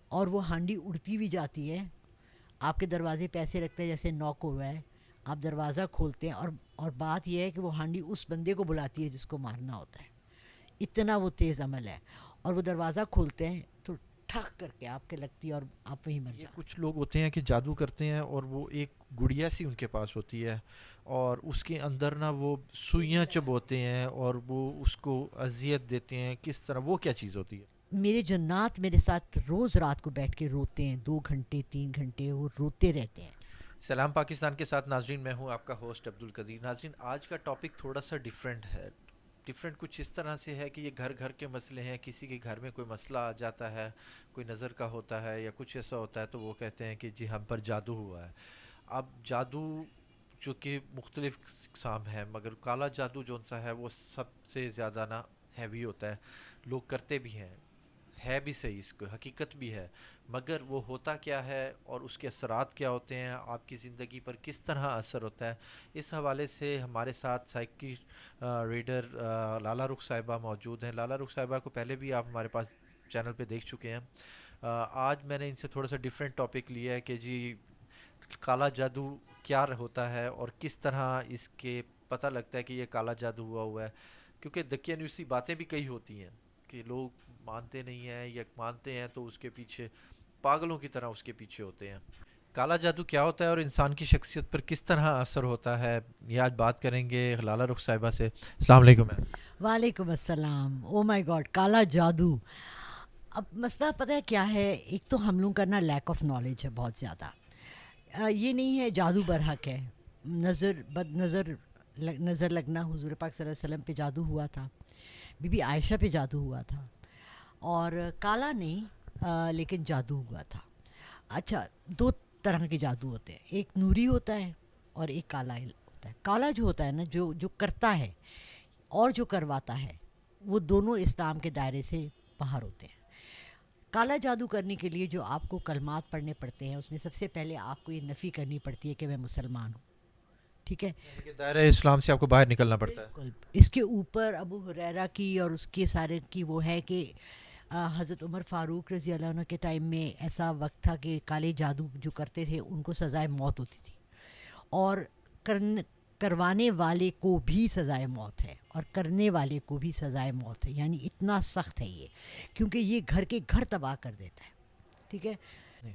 اور وہ ہانڈی اڑتی بھی جاتی ہے. آپ کے دروازے پہ ایسے رکھتے ہیں جیسے نوک ہوا ہے, آپ دروازہ کھولتے ہیں اور بات یہ ہے کہ وہ ہانڈی اس بندے کو بلاتی ہے جس کو مارنا ہوتا ہے, اتنا وہ تیز عمل ہے. اور وہ دروازہ کھولتے ہیں تو ٹھک کر کے آپ کے لگتی ہے اور آپ وہیں مر یہ جاتے کچھ لوگ ہوتے ہیں کہ جادو کرتے ہیں اور وہ ایک گڑیا سی ان کے پاس ہوتی ہے, اور اس کے اندر نا وہ سوئیاں چبوتے ہیں اور وہ اس کو اذیت دیتے ہیں. کس طرح, وہ کیا چیز ہوتی ہے؟ ہیں. میرے جنات میرے ساتھ روز رات کو بیٹھ کے روتے ہیں, 2 گھنٹے 3 گھنٹے وہ روتے رہتے ہیں. سلام پاکستان کے ساتھ ناظرین, میں ہوں آپ کا ہوسٹ عبد القدیر. ناظرین, آج کا ٹاپک تھوڑا سا ڈیفرنٹ ہے. ڈیفرنٹ کچھ اس طرح سے ہے کہ یہ گھر گھر کے مسئلے ہیں. کسی کے گھر میں کوئی مسئلہ آ جاتا ہے, کوئی نظر کا ہوتا ہے یا کچھ ایسا ہوتا ہے, تو وہ کہتے ہیں کہ جی ہم پر جادو ہوا ہے. اب جادو جو کہ مختلف اقسام ہے, مگر کالا جادو جو سا ہے وہ سب سے زیادہ نا ہیوی ہوتا ہے. لوگ کرتے بھی ہیں, ہے بھی صحیح, اس کو حقیقت بھی ہے, مگر وہ ہوتا کیا ہے اور اس کے اثرات کیا ہوتے ہیں, آپ کی زندگی پر کس طرح اثر ہوتا ہے, اس حوالے سے ہمارے ساتھ سائیکی ریڈر لالا رخ صاحبہ موجود ہیں. لالا رخ صاحبہ کو پہلے بھی آپ ہمارے پاس چینل پہ دیکھ چکے ہیں. آج میں نے ان سے تھوڑا سا ڈیفرنٹ ٹاپک لیا ہے کہ جی کالا جادو کیا ہوتا ہے اور کس طرح اس کے پتہ لگتا ہے کہ یہ کالا جادو ہوا ہے. کیونکہ دقیانوسی باتیں بھی کئی ہوتی ہیں کہ لوگ مانتے نہیں ہیں, یا مانتے ہیں تو اس کے پیچھے پاگلوں کی طرح اس کے پیچھے ہوتے ہیں. کالا جادو کیا ہوتا ہے اور انسان کی شخصیت پر کس طرح اثر ہوتا ہے, یہ آج بات کریں گے لالا رخ صاحبہ سے. السلام علیکم میم. وعلیکم السلام. او مائی گاڈ, کالا جادو. اب مسئلہ پتہ ہے کیا ہے, ایک تو ہم لوگوں کا نا لیک آف نالج ہے بہت زیادہ. یہ نہیں ہے جادو برحق ہے. نظر بد نظر نظر لگنا, حضور پاک صلی اللہ علیہ وسلم پہ جادو ہوا تھا, بی بی عائشہ پہ جادو ہوا تھا, اور کالا نہیں لیکن جادو ہوا تھا. اچھا, 2 طرح کے جادو ہوتے ہیں, ایک نوری ہوتا ہے اور ایک کالا ہوتا ہے. کالا جو ہوتا ہے نا, جو کرتا ہے اور جو کرواتا ہے, وہ دونوں اسلام کے دائرے سے باہر ہوتے ہیں. کالا جادو کرنے کے لیے جو آپ کو کلمات پڑھنے پڑتے ہیں, اس میں سب سے پہلے آپ کو یہ نفی کرنی پڑتی ہے کہ میں مسلمان ہوں. ٹھیک ہے, یعنی کہ دائرہ اسلام سے آپ کو باہر نکلنا پڑتا ہے. بالکل. اس کے اوپر ابو ہریرہ کی اور اس کے سارے کی وہ ہے کہ حضرت عمر فاروق رضی اللہ عنہ کے ٹائم میں ایسا وقت تھا کہ کالے جادو جو کرتے تھے ان کو سزائے موت ہوتی تھی, اور کروانے والے کو بھی سزائے موت ہے اور کرنے والے کو بھی سزائے موت ہے. یعنی اتنا سخت ہے یہ, کیونکہ یہ گھر کے گھر تباہ کر دیتا ہے. ٹھیک ہے. نہیں.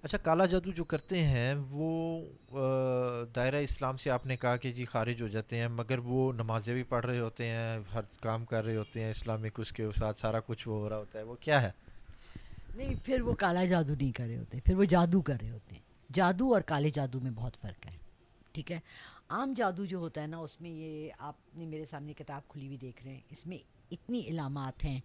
اچھا, کالا جادو جو کرتے ہیں وہ دائرہ اسلام سے آپ نے کہا کہ جی خارج ہو جاتے ہیں, مگر وہ نمازیں بھی پڑھ رہے ہوتے ہیں, ہر کام کر رہے ہوتے ہیں اسلامک, اس کے ساتھ سارا کچھ وہ ہو رہا ہوتا ہے, وہ کیا ہے؟ نہیں, پھر وہ کالا جادو نہیں کر رہے ہوتے, پھر وہ جادو کر رہے ہوتے ہیں. جادو اور کالے جادو میں بہت فرق ہے. ٹھیک ہے. عام جادو جو ہوتا ہے نا, اس میں یہ آپ نے میرے سامنے کتاب کھلی ہوئی دیکھ رہے ہیں, اس میں اتنی علامات ہیں.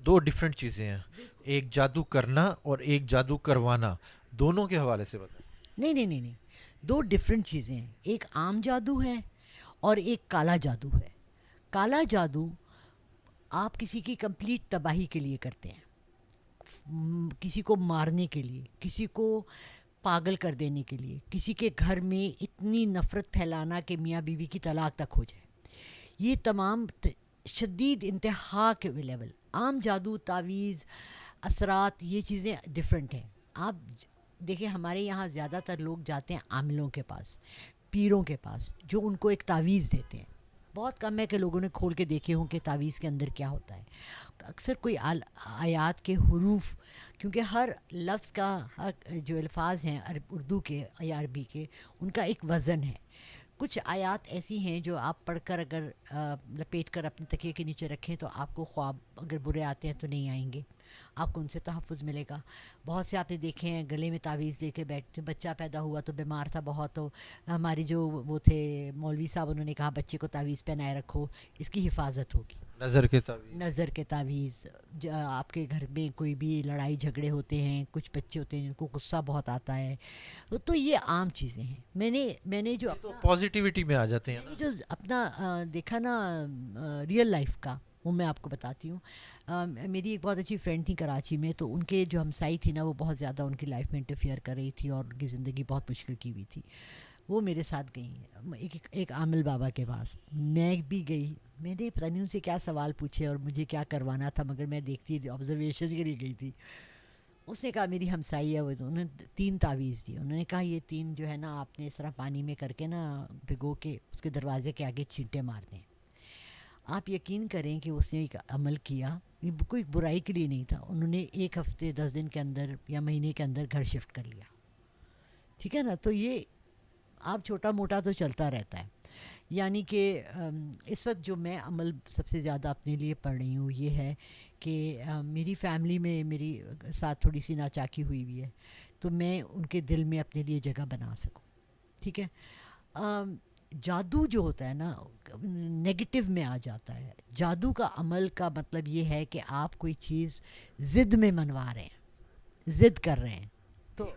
دو ڈیفرنٹ چیزیں ہیں, ایک جادو کرنا اور ایک جادو کروانا, دونوں کے حوالے سے بتائیں. نہیں نہیں نہیں نہیں, 2 ڈفرینٹ چیزیں ہیں. ایک عام جادو ہے اور ایک کالا جادو ہے. کالا جادو آپ کسی کی کمپلیٹ تباہی کے لیے کرتے ہیں, کسی کو مارنے کے لیے, کسی کو پاگل کر دینے کے لیے, کسی کے گھر میں اتنی نفرت پھیلانا کہ میاں بیوی کی طلاق تک ہو جائے. یہ تمام شدید انتہا کے لیول. عام جادو, تعویذ, اثرات, یہ چیزیں ڈفرینٹ ہیں. آپ دیکھیں, ہمارے یہاں زیادہ تر لوگ جاتے ہیں عاملوں کے پاس, پیروں کے پاس, جو ان کو ایک تعویذ دیتے ہیں. بہت کم ہے کہ لوگوں نے کھول کے دیکھے ہوں کہ تعویذ کے اندر کیا ہوتا ہے. اکثر کوئی آیات کے حروف, کیونکہ ہر لفظ کا جو الفاظ ہیں اردو کے یا عربی کے, ان کا ایک وزن ہے. کچھ آیات ایسی ہیں جو آپ پڑھ کر اگر لپیٹ کر اپنے تکیے کے نیچے رکھیں تو آپ کو خواب اگر برے آتے ہیں تو نہیں آئیں گے, آپ کو ان سے تحفظ ملے گا. بہت سے آپ نے دیکھے ہیں گلے میں تعویذ لے کے بیٹھے, بچہ پیدا ہوا تو بیمار تھا بہت, تو ہمارے جو وہ تھے مولوی صاحب, انہوں نے کہا بچے کو تعویذ پہنائے رکھو, اس کی حفاظت ہوگی. نظر کے تعویذ. نظر کے تعویذ. آپ کے گھر میں کوئی بھی لڑائی جھگڑے ہوتے ہیں, کچھ بچے ہوتے ہیں جن کو غصہ بہت آتا ہے, تو یہ عام چیزیں ہیں. میں نے جو یہ تو اپنا پازیٹیوٹی میں آ جاتے ہیں میں نا. نے جو اپنا دیکھا نا ریئل لائف کا, وہ میں آپ کو بتاتی ہوں. میری ایک بہت اچھی فرینڈ تھی کراچی میں, تو ان کے جو ہمسائی تھی نا, وہ بہت زیادہ ان کی لائف میں انٹرفیئر کر رہی تھی اور ان کی زندگی بہت مشکل کی ہوئی تھی. وہ میرے ساتھ گئی ایک عامل بابا کے پاس, میں بھی گئی. میں نے پتہ نہیں ان سے کیا سوال پوچھے اور مجھے کیا کروانا تھا, مگر میں دیکھتی آبزرویشن کے لیے گئی تھی. اس نے کہا میری ہمسائی ہے وہ، انہوں نے 3 تعویذ دی. انہوں نے کہا یہ 3 جو ہے نا آپ نے اس طرح پانی میں کر کے نا بھگو کے اس کے دروازے کے آگے چھینٹے مار دیں. آپ یقین کریں کہ اس نے ایک عمل کیا، یہ کوئی برائی کے لیے نہیں تھا. انہوں نے 1 ہفتے 10 دن کے اندر یا مہینے کے اندر گھر شفٹ کر لیا. ٹھیک ہے نا. تو یہ آپ چھوٹا موٹا تو چلتا رہتا ہے. یعنی کہ اس وقت جو میں عمل سب سے زیادہ اپنے لیے پڑھ رہی ہوں یہ ہے کہ میری فیملی میں میری ساتھ تھوڑی سی ناچاکی ہوئی ہوئی ہے، تو میں ان کے دل میں اپنے لیے جگہ بنا سکوں. ٹھیک ہے. جادو جو ہوتا ہے نا نگیٹو میں آ جاتا ہے. جادو کا عمل کا مطلب یہ ہے کہ آپ کوئی چیز ضد میں منوا رہے ہیں، ضد کر رہے ہیں.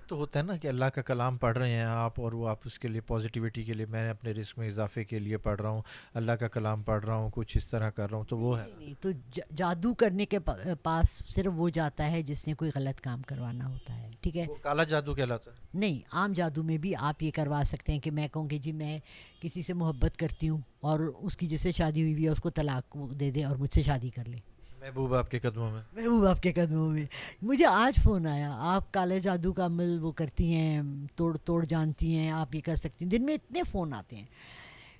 تو ہوتا ہے نا کہ اللہ کا کلام پڑھ رہے ہیں آپ، اور وہ آپ اس کے لیے پازیٹیوٹی کے لیے، میں اپنے رزق میں اضافے کے لیے پڑھ رہا ہوں، اللہ کا کلام پڑھ رہا ہوں، کچھ اس طرح کر رہا ہوں، تو وہ ہے. نہیں تو جادو کرنے کے پاس صرف وہ جاتا ہے جس نے کوئی غلط کام کروانا ہوتا ہے. ٹھیک ہے. وہ کالا جادو کہلاتا ہے. نہیں، عام جادو میں بھی آپ یہ کروا سکتے ہیں کہ میں کہوں کہ جی میں کسی سے محبت کرتی ہوں اور اس کی جس سے شادی ہوئی ہے اس کو طلاق دے دے اور مجھ سے شادی کر لے. محبوب آپ کے قدموں میں. محبوب آپ کے قدموں میں. مجھے آج فون آیا، آپ کالے جادو کا عمل وہ کرتی ہیں، توڑ جانتی ہیں، آپ یہ کر سکتی ہیں. دن میں اتنے فون آتے ہیں.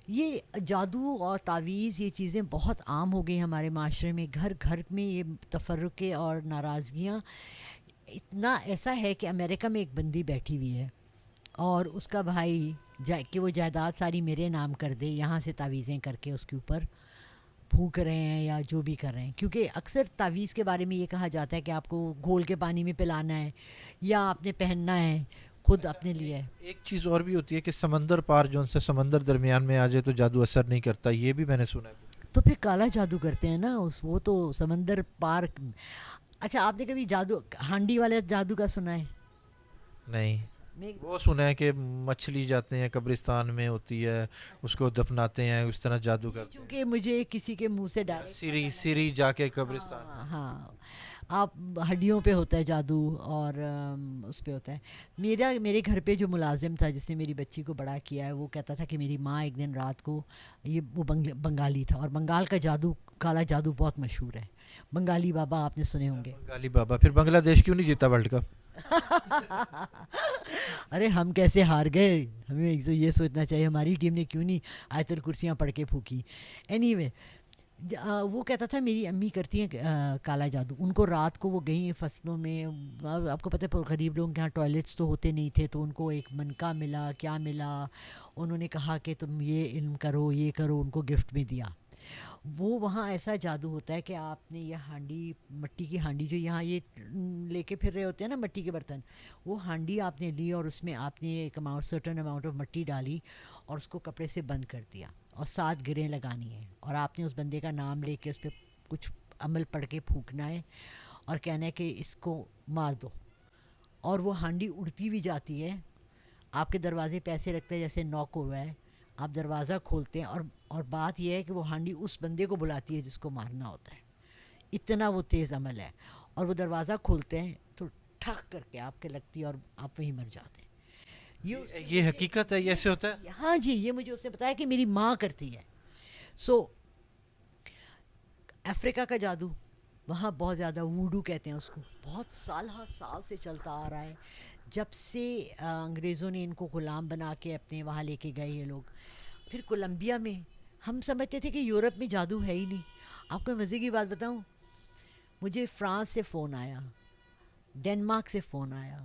یہ جادو اور تعویذ یہ چیزیں بہت عام ہو گئی ہمارے معاشرے میں. گھر گھر میں یہ تفرقے اور ناراضگیاں اتنا ایسا ہے کہ امریکہ میں ایک بندی بیٹھی ہوئی ہے اور اس کا بھائی کہ وہ جائیداد ساری میرے نام کر دے، یہاں سے تعویذیں کر کے اس کے اوپر پھونک رہے ہیں یا جو بھی کر رہے ہیں. کیونکہ اکثر تعویذ کے بارے میں یہ کہا جاتا ہے کہ آپ کو گھول کے پانی میں پلانا ہے یا آپ نے پہننا ہے، خود اپنے لیے. ایک چیز اور بھی ہوتی ہے کہ سمندر پار جو ان سے سمندر درمیان میں آ جائے تو جادو اثر نہیں کرتا، یہ بھی میں نے سنا ہے. تو پھر کالا جادو کرتے ہیں نا وہ تو سمندر پار. اچھا آپ نے کبھی جادو ہانڈی والے جادو کا سنا ہے؟ نہیں. وہ سنا ہے کہ مچھلی جاتے ہیں قبرستان میں ہوتی ہے، اس کو دفناتے ہیں، اس طرح جادو کرتے ہیں. چونکہ مجھے کسی کے منہ سے ڈائریکٹ سیری جا کے قبرستان. ہاں آپ ہڈیوں پہ ہوتا ہے جادو اور اس پہ ہوتا ہے. میرے گھر پہ جو ملازم تھا جس نے میری بچی کو بڑا کیا ہے وہ کہتا تھا کہ میری ماں ایک دن رات کو، وہ بنگالی تھا اور بنگال کا جادو کالا جادو بہت مشہور ہے. بنگالی بابا آپ نے سنے ہوں گے. بنگالی بابا. پھر بنگلہ دیش کیوں نہیں جیتا ورلڈ کپ؟ ارے ہم کیسے ہار گئے، ہمیں تو یہ سوچنا چاہیے ہماری ٹیم نے کیوں نہیں آیت الکرسیاں پڑھ کے پھونکی. اینی وے وہ کہتا تھا میری امی کرتی ہیں کالا جادو. ان کو رات کو وہ گئی فصلوں میں، آپ کو پتہ ہے غریب لوگوں کے یہاں ٹوائلٹس تو ہوتے نہیں تھے، تو ان کو ایک منکا ملا، کیا ملا، انہوں نے کہا کہ تم یہ علم کرو، یہ کرو، ان کو گفٹ میں دیا. وہ وہاں ایسا جادو ہوتا ہے کہ آپ نے یہ ہانڈی، مٹی کی ہانڈی جو یہاں یہ لے کے پھر رہے ہوتے ہیں نا مٹی کے برتن، وہ ہانڈی آپ نے لی اور اس میں آپ نے ایک سرٹن اماؤنٹ آف مٹی ڈالی اور اس کو کپڑے سے بند کر دیا اور 7 گریں لگانی ہیں اور آپ نے اس بندے کا نام لے کے اس پہ کچھ عمل پڑھ کے پھونکنا ہے اور کہنا ہے کہ اس کو مار دو، اور وہ ہانڈی اڑتی بھی جاتی ہے. آپ کے دروازے پہ ایسے رکھتے ہیں جیسے نوک ہوا ہے، آپ دروازہ کھولتے ہیں اور بات یہ ہے کہ وہ ہانڈی اس بندے کو بلاتی ہے جس کو مارنا ہوتا ہے. اتنا وہ تیز عمل ہے. اور وہ دروازہ کھولتے ہیں تو ٹھک کر کے آپ کے لگتی ہے اور آپ وہیں مر جاتے ہیں. یہ حقیقت ہے، یہ ایسے ہوتا ہے؟ ہاں جی، یہ مجھے اس نے بتایا کہ میری ماں کرتی ہے. سو افریقہ کا جادو وہاں بہت زیادہ ووڈو کہتے ہیں اس کو، بہت سال سے چلتا آ رہا ہے. جب سے انگریزوں نے ان کو غلام بنا کے اپنے وہاں لے کے گئے یہ لوگ. پھر کولمبیا میں ہم سمجھتے تھے کہ یورپ میں جادو ہے ہی نہیں. آپ کو مزے کی بات بتاؤں، مجھے فرانس سے فون آیا، ڈنمارک سے فون آیا،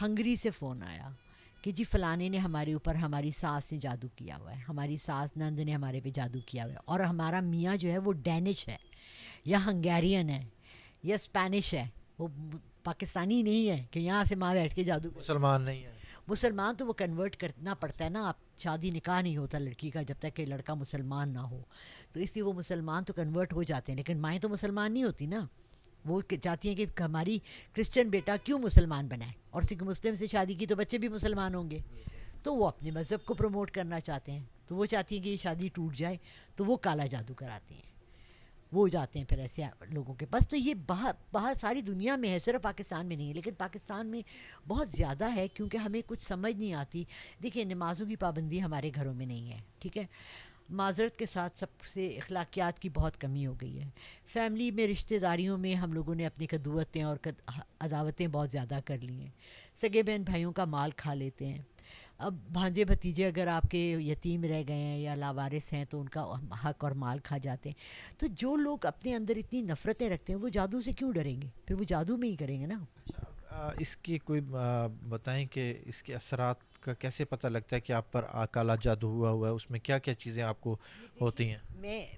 ہنگری سے فون آیا کہ جی فلانے نے ہمارے اوپر، ہماری ساس نے جادو کیا ہوا ہے، ہماری ساس نند نے ہمارے پہ جادو کیا ہوا ہے، اور ہمارا میاں جو ہے وہ ڈینش ہے یا ہنگیرین ہے یا اسپینش ہے، وہ پاکستانی نہیں ہے کہ یہاں سے ماں بیٹھ کے جادو. مسلمان نہیں ہے. مسلمان تو وہ کنورٹ کرنا پڑتا ہے نا، آپ شادی نکاح نہیں ہوتا لڑکی کا جب تک کہ لڑکا مسلمان نہ ہو، تو اس لیے وہ مسلمان تو کنورٹ ہو جاتے ہیں، لیکن مائیں تو مسلمان نہیں ہوتی نا. وہ چاہتی ہیں کہ ہماری کرسچن بیٹا کیوں مسلمان بنائے، اور کیونکہ مسلم سے شادی کی تو بچے بھی مسلمان ہوں گے، تو وہ اپنے مذہب کو پروموٹ کرنا چاہتے ہیں، تو وہ چاہتی ہیں کہ یہ شادی ٹوٹ جائے، تو وہ کالا جادو کراتی ہیں. وہ جاتے ہیں پھر ایسے لوگوں کے پاس. تو یہ باہر ساری دنیا میں ہے، صرف پاکستان میں نہیں ہے، لیکن پاکستان میں بہت زیادہ ہے کیونکہ ہمیں کچھ سمجھ نہیں آتی. دیکھیے نمازوں کی پابندی ہمارے گھروں میں نہیں ہے، ٹھیک ہے، معذرت کے ساتھ سب سے اخلاقیات کی بہت کمی ہو گئی ہے. فیملی میں رشتہ داریوں میں ہم لوگوں نے اپنی قدوتیں اور عداوتیں بہت زیادہ کر لی ہیں. سگے بہن بھائیوں کا مال کھا لیتے ہیں. اب بھانجے بھتیجے اگر آپ کے یتیم رہ گئے ہیں یا لاوارث ہیں تو ان کا حق اور مال کھا جاتے ہیں. تو جو لوگ اپنے اندر اتنی نفرتیں رکھتے ہیں وہ جادو سے کیوں ڈریں گے؟ پھر وہ جادو میں ہی کریں گے نا. اس کی کوئی بتائیں کہ اس کے اثرات کا کیسے پتہ لگتا ہے کہ آپ پر کالا جادو ہوا ہے؟ اس میں کیا کیا چیزیں آپ کو ہوتی ہیں؟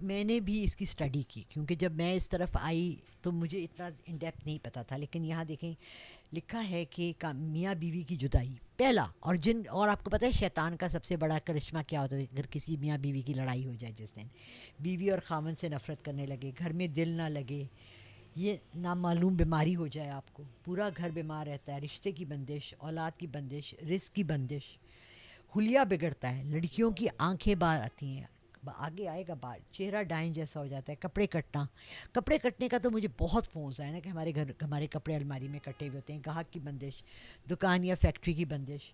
میں نے بھی اس کی اسٹڈی کی کیونکہ جب میں اس طرف آئی تو مجھے اتنا ان ڈیپتھ نہیں پتہ تھا. لیکن یہاں دیکھیں لکھا ہے کہ میاں بیوی کی جدائی پہلا اور آپ کو پتہ ہے شیطان کا سب سے بڑا کرشمہ کیا ہوتا ہے؟ اگر کسی میاں بیوی کی لڑائی ہو جائے، جس دن بیوی اور خاوند سے نفرت کرنے لگے، گھر میں دل نہ لگے، یہ نامعلوم بیماری ہو جائے، آپ کو پورا گھر بیمار رہتا ہے، رشتے کی بندش، اولاد کی بندش، رزق کی بندش، حلیہ بگڑتا ہے، لڑکیوں کی آنکھیں باہر آتی ہیں، آگے آئے گا بال، چہرہ ڈائن جیسا ہو جاتا ہے، کپڑے کٹنے کا تو مجھے بہت فونز آئے نا کہ ہمارے کپڑے الماری میں کٹے ہوئے ہوتے ہیں. گاہک کی بندش، دکان یا فیکٹری کی بندش،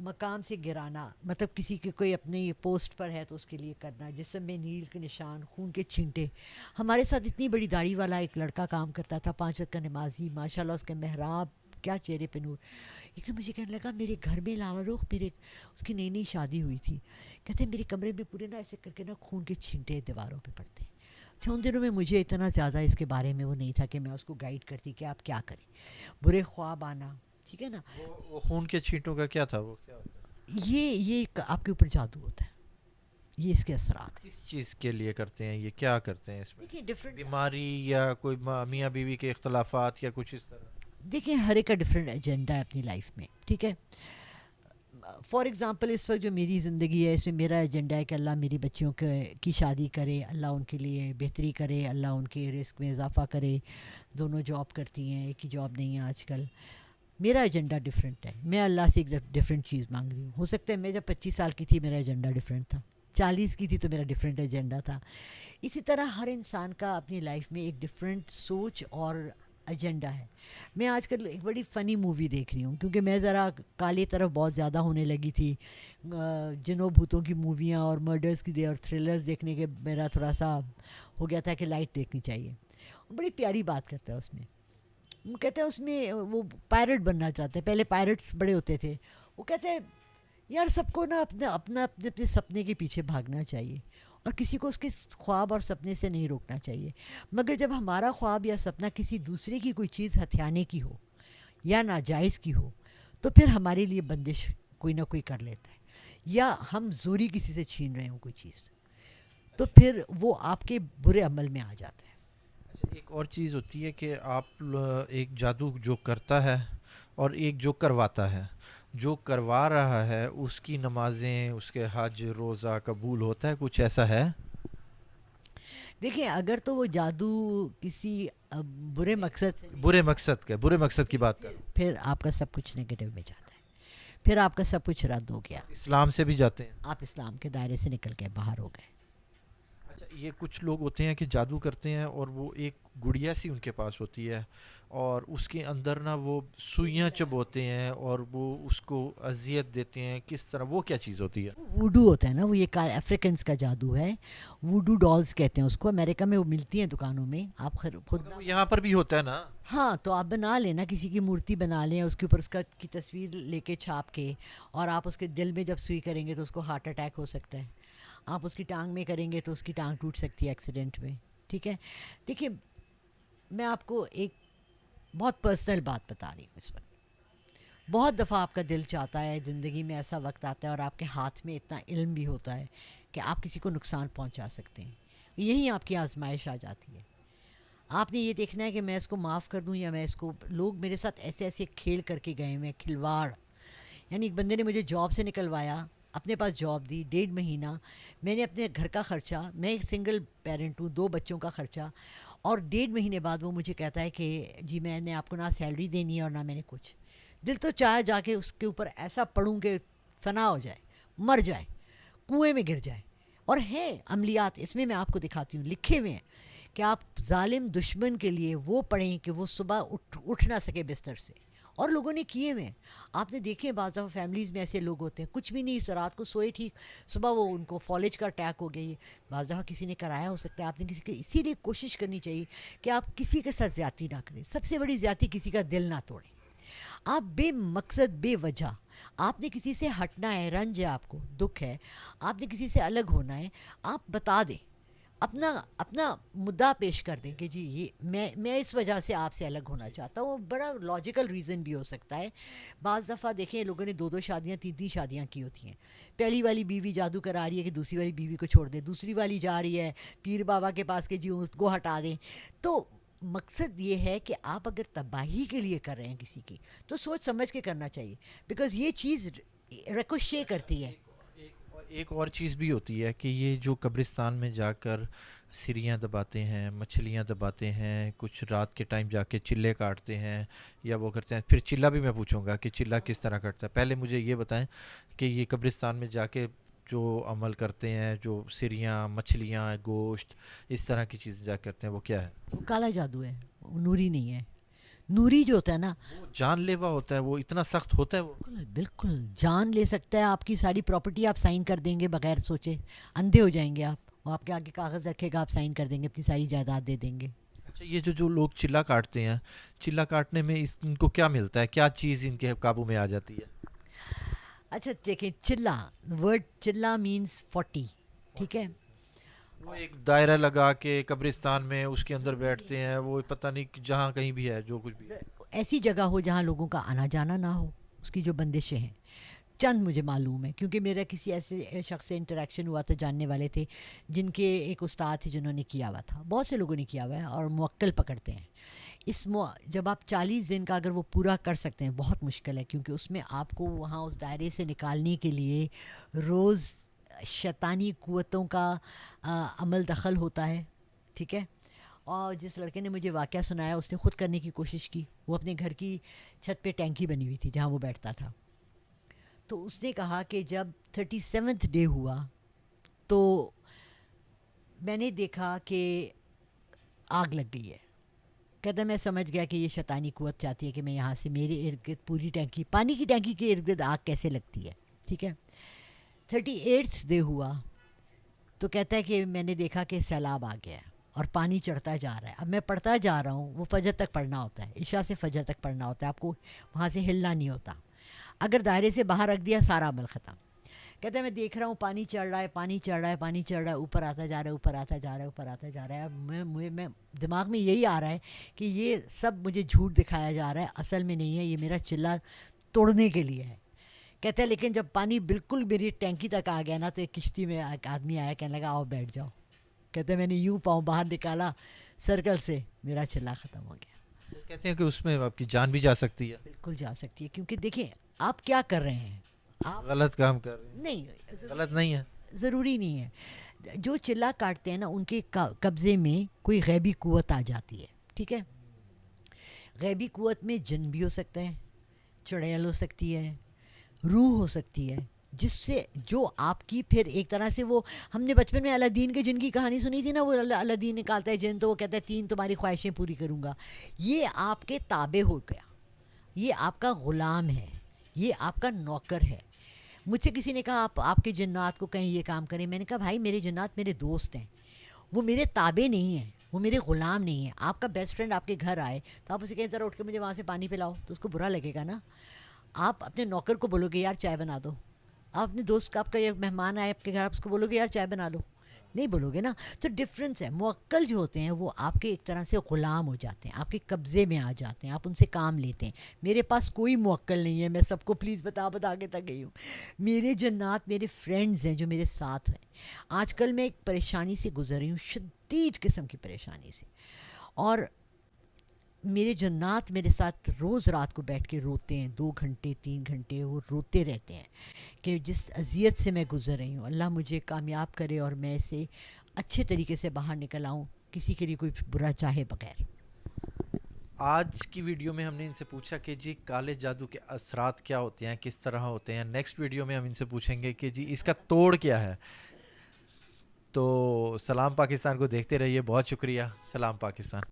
مقام سے گرانا، مطلب کسی کے کوئی اپنی پوسٹ پر ہے تو اس کے لیے کرنا، جسم میں نیل کے نشان، خون کے چھینٹے. ہمارے ساتھ اتنی بڑی داڑھی والا ایک لڑکا کام کرتا تھا، 5 وقت کا نمازی، ماشاء اللہ اس کے محراب، کیا چہرے پہ نور. ایک تو مجھے کہنے لگا میرے گھر میں لاوا روخ، اس کی نئی شادی ہوئی تھی، کہتے ہیں میرے کمرے میں پورے نا ایسے کر کے نا خون کے چھینٹے دیواروں پہ پڑتے ہیں. اچھا ان دنوں میں مجھے اتنا زیادہ اس کے بارے میں وہ نہیں تھا کہ میں اس کو گائیڈ کرتی کہ آپ کیا کریں. برے خواب آنا، ٹھیک ہے نا. وہ خون کے چھینٹوں کا کیا تھا؟ وہ کیا ہوتا ہے؟ یہ آپ کے اوپر جادو ہوتا ہے، یہ اس کے اثرات ہیں. کس چیز کے لیے کرتے ہیں یہ؟ کیا کرتے ہیں اس میں؟ دیکھیں ڈفرینٹ، بیماری یا کوئی میاں بیوی کے اختلافات یا کچھ اس طرح؟ دیکھیں ہر ایک کا ڈفرینٹ ایجنڈا ہے اپنی لائف میں، ٹھیک ہے. فار ایگزامپل اس وقت جو میری زندگی ہے اس میں میرا ایجنڈا ہے کہ اللہ میری بچیوں کی شادی کرے، اللہ ان کے لیے بہتری کرے، اللہ ان کے رزق میں اضافہ کرے. دونوں جاب کرتی ہیں، ایک ہی جاب نہیں ہے آج کل. میرا ایجنڈا ڈفرینٹ ہے، میں اللہ سے ایک ڈفرینٹ چیز مانگ رہی ہوں. ہو سکتا ہے میں جب 25 سال کی تھی میرا ایجنڈا ڈفرینٹ تھا، 40 کی تھی تو میرا ڈفرینٹ ایجنڈا تھا. اسی طرح ہر انسان کا اپنی لائف میں ایک ڈفرینٹ سوچ اور ایجنڈا ہے. میں آج کل ایک بڑی فنی مووی دیکھ رہی ہوں کیونکہ میں ذرا کالی طرف بہت زیادہ ہونے لگی تھی. جنوں بھوتوں کی موویاں اور مرڈرز کی اور تھرلرز دیکھنے کے میرا تھوڑا سا ہو گیا تھا کہ لائٹ دیکھنی چاہیے. بڑی پیاری بات کرتا ہے اس میں، وہ کہتے ہیں اس میں وہ پائرٹ بننا چاہتے ہیں. پہلے پائرٹس بڑے ہوتے تھے. وہ کہتے ہیں یار سب کو نا اپنے سپنے کے پیچھے بھاگنا چاہیے اور کسی کو اس کے خواب اور سپنے سے نہیں روکنا چاہیے. مگر جب ہمارا خواب یا سپنا کسی دوسرے کی کوئی چیز ہتھیانے کی ہو یا ناجائز کی ہو تو پھر ہمارے لیے بندش کوئی نہ کوئی کر لیتا ہے، یا ہم زوری کسی سے چھین رہے ہوں کوئی چیز تو پھر وہ آپ کے برے عمل میں آ جاتا ہے. ایک اور چیز ہوتی ہے کہ آپ ایک جادو جو کرتا ہے اور ایک جو کرواتا ہے. جو کروا رہا ہے اس کی نمازیں، اس کے حج روزہ قبول ہوتا ہے؟ کچھ ایسا ہے؟ دیکھیں اگر تو وہ جادو کسی برے مقصد سے، برے مقصد کی بات کروں، پھر آپ کا سب کچھ نگیٹو میں جاتا ہے، پھر آپ کا سب کچھ رد ہو گیا، اسلام سے بھی جاتے ہیں. آپ اسلام کے دائرے سے نکل کے باہر ہو گئے. اچھا یہ کچھ لوگ ہوتے ہیں کہ جادو کرتے ہیں اور وہ ایک گڑیا سی ان کے پاس ہوتی ہے اور اس کے اندر نا وہ سوئیاں چبوتے ہیں اور وہ اس کو اذیت دیتے ہیں. کس طرح؟ وہ کیا چیز ہوتی ہے؟ ووڈو ہوتا ہے نا، وہ یہ افریقنس کا جادو ہے. ووڈو ڈالز کہتے ہیں اس کو، امریکہ میں وہ ملتی ہیں دکانوں میں. آپ خود وہ یہاں پر بھی ہوتا ہے نا؟ ہاں تو آپ بنا لیں نا، کسی کی مورتی بنا لیں، اس کے اوپر اس کی تصویر لے کے چھاپ کے، اور آپ اس کے دل میں جب سوئی کریں گے تو اس کو ہارٹ اٹیک ہو سکتا ہے. آپ اس کی ٹانگ میں کریں گے تو اس کی ٹانگ ٹوٹ سکتی ہے ایکسیڈنٹ میں. ٹھیک ہے، دیکھیے میں آپ کو ایک بہت پرسنل بات بتا رہی ہوں. اس وقت بہت دفعہ آپ کا دل چاہتا ہے، زندگی میں ایسا وقت آتا ہے اور آپ کے ہاتھ میں اتنا علم بھی ہوتا ہے کہ آپ کسی کو نقصان پہنچا سکتے ہیں. یہیں آپ کی آزمائش آ جاتی ہے. آپ نے یہ دیکھنا ہے کہ میں اس کو معاف کر دوں یا میں اس کو. لوگ میرے ساتھ ایسے ایسے کھیل کر کے گئے ہوئے، کھلواڑ. یعنی ایک بندے نے مجھے جاب سے نکلوایا، اپنے پاس جاب دی 1.5 مہینہ، میں نے اپنے گھر کا خرچہ، میں ایک سنگل پیرنٹ ہوں، 2 بچوں کا خرچہ، اور 1.5 مہینے بعد وہ مجھے کہتا ہے کہ جی میں نے آپ کو نہ سیلری دینی ہے اور نہ میں نے کچھ. دل تو چاہے جا کے اس کے اوپر ایسا پڑھوں کہ فنا ہو جائے، مر جائے، کنویں میں گر جائے. اور ہیں عملیات اس میں آپ کو دکھاتی ہوں، لکھے ہوئے ہیں کہ آپ ظالم دشمن کے لیے وہ پڑھیں کہ وہ صبح اٹھ نہ سکے بستر سے، اور لوگوں نے کیے ہوئے ہیں. آپ نے دیکھے بعض دفعہ فیملیز میں ایسے لوگ ہوتے ہیں کچھ بھی نہیں رات کو سوئے ٹھیک, صبح وہ ان کو فالج کا اٹیک ہو گیا. یہ بعض دفعہ کسی نے کرایا ہو سکتا ہے, آپ نے کسی کے, اسی لیے کوشش کرنی چاہیے کہ آپ کسی کے ساتھ زیادتی نہ کریں. سب سے بڑی زیادتی کسی کا دل نہ توڑیں. آپ بے مقصد بے وجہ آپ نے کسی سے ہٹنا ہے, رنج ہے آپ کو, دکھ ہے, آپ نے کسی سے الگ ہونا ہے, آپ بتا دیں, اپنا مدعا پیش کر دیں کہ جی یہ میں اس وجہ سے آپ سے الگ ہونا چاہتا ہوں. بڑا لاجیکل ریزن بھی ہو سکتا ہے. بعض دفعہ دیکھیں لوگوں نے 2 شادیاں 3 شادیاں کی ہوتی ہیں. پہلی والی بیوی جادو کرا رہی ہے کہ دوسری والی بیوی کو چھوڑ دیں, دوسری والی جا رہی ہے پیر بابا کے پاس کہ جی اس کو ہٹا دیں. تو مقصد یہ ہے کہ آپ اگر تباہی کے لیے کر رہے ہیں کسی کی تو سوچ سمجھ کے کرنا چاہیے, بیکاز یہ چیز ریکوشے کرتی ہے. ایک اور چیز بھی ہوتی ہے کہ یہ جو قبرستان میں جا کر سریاں دباتے ہیں, مچھلیاں دباتے ہیں, کچھ رات کے ٹائم جا کے چلے کاٹتے ہیں یا وہ کرتے ہیں. پھر چلہ بھی میں پوچھوں گا کہ چلہ کس طرح کٹتا ہے. پہلے مجھے یہ بتائیں کہ یہ قبرستان میں جا کے جو عمل کرتے ہیں, جو سریاں, مچھلیاں, گوشت, اس طرح کی چیزیں جا کرتے ہیں, وہ کیا ہے؟ وہ کالا جادو ہے, وہ نوری نہیں ہے. نوری جو ہوتا ہے نا, وہ جان لیوا ہوتا ہے, وہ اتنا سخت ہوتا ہے وہ. بالکل بالکل جان لے سکتا ہے. آپ کی ساری پراپرٹی آپ سائن کر دیں گے بغیر سوچے, اندھے ہو جائیں گے آپ. وہ آپ کے آگے کاغذ رکھے گا, آپ سائن کر دیں گے, اپنی ساری جائیداد دے دیں گے. اچھا, یہ جو لوگ چلہ کاٹتے ہیں, چلہ کاٹنے میں ان کو کیا ملتا ہے, کیا چیز ان کے قابو میں آ جاتی ہے؟ اچھا دیکھیں, چلہ, ورڈ چلہ مینس 40, ٹھیک ہے. وہ ایک دائرہ لگا کے قبرستان میں اس کے اندر بیٹھتے ہیں, وہ پتہ نہیں جہاں کہیں بھی ہے, جو کچھ بھی ہے. ایسی جگہ ہو جہاں لوگوں کا آنا جانا نہ ہو, اس کی جو بندشیں ہیں. چند مجھے معلوم ہے کیونکہ میرا کسی ایسے شخص سے انٹریکشن ہوا تھا, جاننے والے تھے جن کے ایک استاد تھے جنہوں نے کیا ہوا تھا. بہت سے لوگوں نے کیا ہوا ہے اور موکل پکڑتے ہیں. جب آپ 40 دن کا اگر وہ پورا کر سکتے ہیں, بہت مشکل ہے کیونکہ اس میں آپ کو وہاں اس دائرے سے نکالنے کے لیے روز شیطانی قوتوں کا عمل دخل ہوتا ہے, ٹھیک ہے. اور جس لڑکے نے مجھے واقعہ سنایا اس نے خود کرنے کی کوشش کی. وہ اپنے گھر کی چھت پہ ٹینکی بنی ہوئی تھی جہاں وہ بیٹھتا تھا. تو اس نے کہا کہ جب 37th ڈے ہوا تو میں نے دیکھا کہ آگ لگ گئی ہے. کہتا میں سمجھ گیا کہ یہ شیطانی قوت چاہتی ہے کہ میں یہاں سے, میرے ارد گرد پوری ٹینکی, پانی کی ٹینکی کے ارد گرد آگ کیسے لگتی ہے, ٹھیک ہے. 38th ڈے ہوا تو کہتا ہے کہ میں نے دیکھا کہ سیلاب آ گیا ہے اور پانی چڑھتا جا رہا ہے. اب میں پڑھتا جا رہا ہوں, وہ فجر تک پڑھنا ہوتا ہے, عشاء سے فجر تک پڑھنا ہوتا ہے, آپ کو وہاں سے ہلنا نہیں ہوتا. اگر دائرے سے باہر رکھ دیا سارا عمل ختم. کہتے ہیں میں دیکھ رہا ہوں پانی چڑھ رہا ہے, پانی چڑھ رہا ہے, پانی چڑھ رہا ہے, اوپر آتا جا رہا ہے, اوپر آتا جا رہا ہے, اوپر آتا جا رہا ہے. اب میں دماغ میں یہی آ رہا ہے کہ یہ سب مجھے جھوٹ دکھایا جا رہا ہے, اصل میں نہیں ہے, یہ میرا چلہ توڑنے کے لیے ہے. کہتے ہیں لیکن جب پانی بالکل میری ٹینکی تک آ گیا نا تو ایک کشتی میں ایک آدمی آیا, کہنے لگا آؤ بیٹھ جاؤ. کہتے ہیں میں نے یوں پاؤں باہر نکالا سرکل سے, میرا چلہ ختم ہو گیا. وہ کہتے ہیں کہ اس میں آپ کی جان بھی جا سکتی ہے. بالکل جا سکتی ہے کیونکہ دیکھیں آپ کیا کر رہے ہیں, آپ غلط کام کر رہے ہیں. نہیں, غلط نہیں ہے. ضروری نہیں ہے. جو چلہ کاٹتے ہیں نا ان کے قبضے میں کوئی غیبی قوت آ جاتی ہے, ٹھیک ہے. غیبی قوت میں جن بھی ہو سکتا ہے, چڑیل ہو سکتی ہے, روح ہو سکتی ہے, جس سے جو آپ کی پھر ایک طرح سے وہ, ہم نے بچپن میں الادین کے جن کی کہانی سنی تھی نا, وہ الادین نکالتا ہے جن تو وہ کہتا ہے 3 تمہاری خواہشیں پوری کروں گا. یہ آپ کے تابع ہو گیا, یہ آپ کا غلام ہے, یہ آپ کا نوکر ہے. مجھ سے کسی نے کہا آپ کے جنات کو کہیں یہ کام کریں. میں نے کہا بھائی میرے جنات میرے دوست ہیں, وہ میرے تابع نہیں ہیں, وہ میرے غلام نہیں ہیں. آپ کا بیسٹ فرینڈ آپ کے گھر آئے تو آپ اسے کہیں ذرا اٹھ کے مجھے وہاں سے پانی پلاؤ, تو اس کو برا لگے گا نا. آپ اپنے نوکر کو بولو گے یار چائے بنا دو. آپ اپنے دوست کا, آپ کا یہ مہمان آئے آپ کے گھر, آپ اس کو بولو گے یار چائے بنا لو, نہیں بولو گے نا. تو ڈفرینس ہے. موکل جو ہوتے ہیں وہ آپ کے ایک طرح سے غلام ہو جاتے ہیں, آپ کے قبضے میں آ جاتے ہیں, آپ ان سے کام لیتے ہیں. میرے پاس کوئی موکل نہیں ہے, میں سب کو پلیز بتا کے تک گئی ہوں. میرے جنات میرے فرینڈز ہیں جو میرے ساتھ ہیں. آج کل میں ایک پریشانی سے گزر رہی ہوں, شدید قسم کی پریشانی سے, اور میرے جنات میرے ساتھ روز رات کو بیٹھ کے روتے ہیں, 2 گھنٹے 3 گھنٹے وہ روتے رہتے ہیں کہ جس اذیت سے میں گزر رہی ہوں اللہ مجھے کامیاب کرے اور میں اسے اچھے طریقے سے باہر نکل آؤں, کسی کے لیے کوئی برا چاہے بغیر. آج کی ویڈیو میں ہم نے ان سے پوچھا کہ جی کالے جادو کے اثرات کیا ہوتے ہیں, کس طرح ہوتے ہیں. نیکسٹ ویڈیو میں ہم ان سے پوچھیں گے کہ جی اس کا توڑ کیا ہے. تو سلام پاکستان کو دیکھتے رہیے. بہت شکریہ. سلام پاکستان.